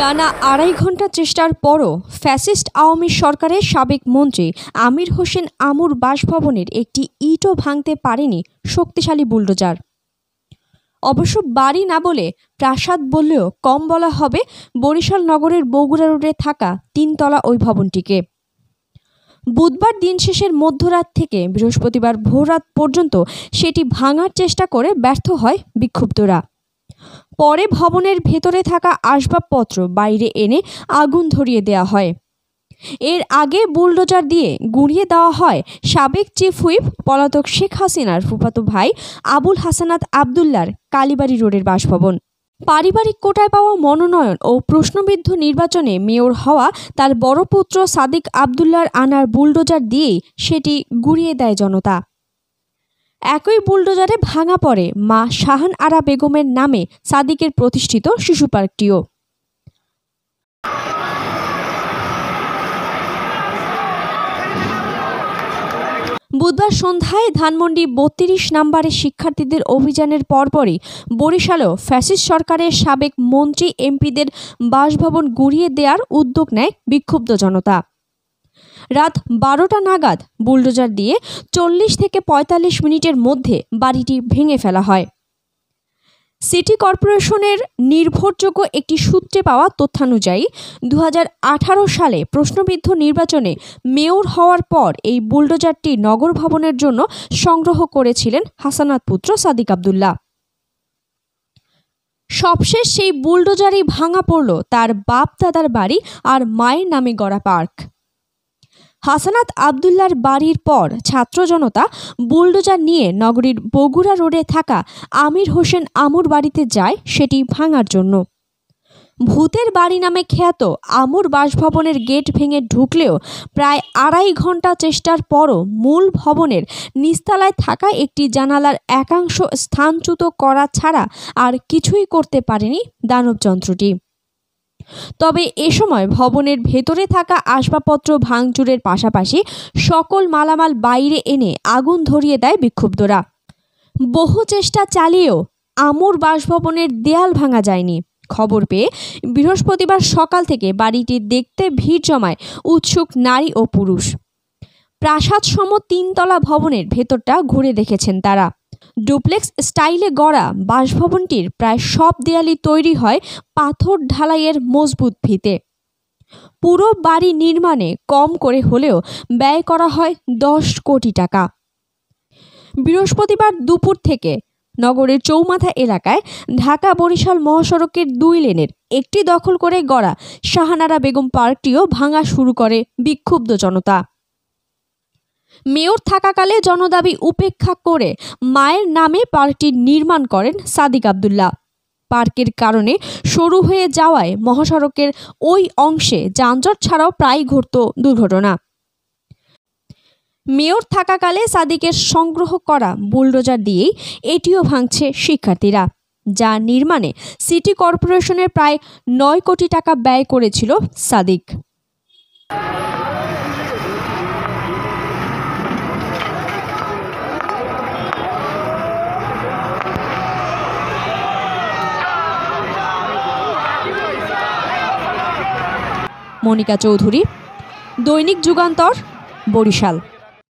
টানা আড়াই ঘন্টা চেষ্টার পরও ফ্যাসিস্ট আওয়ামী সরকারের সাবেক মন্ত্রী আমির হোসেন আমুর বাসভবনের একটি ইটও ভাঙতে পারেনি শক্তিশালী বুলডোজার। অবশ্য বাড়ি না বলে প্রাসাদ বললেও কম বলা হবে বরিশাল নগরের বগুড়া রোডে থাকা 3 তলা ওই ভবনটিকে। বুধবার দিন শেষের মধ্যরাত থেকে বৃহস্পতিবার ভোররাত পর্যন্ত সেটি ভাঙার চেষ্টা করে ব্যর্থ হয় বিক্ষুব্ধরা। পরে ভবনের ভেতরে থাকা আসবাবপত্র বাইরে এনে আগুন ধরিয়ে দেওয়া হয়। এর আগে বুলডোজার দিয়ে গুঁড়িয়ে দেওয়া হয় সাবেক চিফ হুইপ পলাতক শেখ হাসিনার ফুফাতো ভাই আবুল হাসানাত আবদুল্লার কালীবাড়ি রোডের বাসভবন। পারিবারিক কোটায় পাওয়া মনোনয়ন ও প্রশ্নবিদ্ধ নির্বাচনে মেয়র হওয়া তার বড় পুত্র সাদিক আবদুল্লার আনার বুলডোজার দিয়েই সেটি গুঁড়িয়ে দেয় জনতা। একই বুলডোজারে ভাঙা পড়ে মা শাহান আরা বেগমের নামে সাদিকের প্রতিষ্ঠিত শিশু পার্কটিও। বুধবার সন্ধ্যায় ধানমন্ডি 32 নম্বরের শিক্ষার্থীদের অভিযানের পরপরই বরিশালেও ফ্যাসিস্ট সরকারের সাবেক মন্ত্রী এমপিদের বাসভবন গুঁড়িয়ে দেওয়ার উদ্যোগ নেয় বিক্ষুব্ধ জনতা। রাত 12টা নাগাদ বুলডোজার দিয়ে 40 থেকে 45 মিনিটের মধ্যে বাড়িটি ভেঙে ফেলা হয়। সিটি কর্পোরেশনের নির্ভরযোগ্য একটি সূত্রে পাওয়া তথ্যানুযায়ী 2018 সালে প্রশ্নবিদ্ধ নির্বাচনে মেয়র হওয়ার পর এই বুলডোজারটি নগর ভবনের জন্য সংগ্রহ করেছিলেন হাসানাত পুত্র সাদিক আবদুল্লাহ। সবশেষ সেই বুলডোজারই ভাঙা পড়ল তার বাপ দাদার বাড়ি আর মায়ের নামে গড়া পার্ক। হাসানাত আবদুল্লার বাড়ির পর ছাত্র জনতা বুলডোজার নিয়ে নগরীর বগুড়া রোডে থাকা আমির হোসেন আমুর বাড়িতে যায় সেটি ভাঙার জন্য। ভূতের বাড়ি নামে খ্যাত আমুর বাসভবনের গেট ভেঙে ঢুকলেও প্রায় আড়াই ঘন্টা চেষ্টার পরও মূল ভবনের নিচতলায় থাকা একটি জানালার একাংশ স্থানচ্যুত করা ছাড়া আর কিছুই করতে পারেনি দানবযন্ত্রটি। তবে এ সময় ভবনের ভেতরে থাকা আসবাবপত্র ভাঙচুরের পাশাপাশি সকল মালামাল বাইরে এনে আগুন ধরিয়ে দেয় বিক্ষুব্ধরা। বহু চেষ্টা চালিয়েও আমুর বাসভবনের দেয়াল ভাঙা যায়নি। খবর পেয়ে বৃহস্পতিবার সকাল থেকে বাড়িটি দেখতে ভিড় জমায় উৎসুক নারী ও পুরুষ। প্রাসাদসম 3 তলা ভবনের ভেতরটা ঘুরে দেখেছেন তারা। ডুপ্লেক্স স্টাইলে গড়া বাসভবনটির প্রায় সব দেয়ালই তৈরি হয় পাথর ঢালাইয়ের মজবুত ভিতে। পুরো বাড়ি নির্মাণে কম করে হলেও ব্যয় করা হয় 10 কোটি টাকা। বৃহস্পতিবার দুপুর থেকে নগরের চৌমাথা এলাকায় ঢাকা বরিশাল মহাসড়কের 2 লেনের একটি দখল করে গড়া শাহানারা বেগম পার্কটিও ভাঙা শুরু করে বিক্ষুব্ধ জনতা। মেয়র থাকাকালে জনদাবি উপেক্ষা করে মায়ের নামে পার্কটি নির্মাণ করেন সাদিক আবদুল্লাহ। পার্কের কারণে সরু হয়ে যাওয়ায় মহাসড়কের ওই অংশে যানজট ছাড়াও প্রায় ঘটত দুর্ঘটনা। মেয়র থাকাকালে সাদিকের সংগ্রহ করা বুলডোজার দিয়েই এটিও ভাঙছে শিক্ষার্থীরা, যা নির্মাণে সিটি কর্পোরেশনের প্রায় 9 কোটি টাকা ব্যয় করেছিল সাদিক। মনিকা চৌধুরী, দৈনিক যুগান্তর, বরিশাল।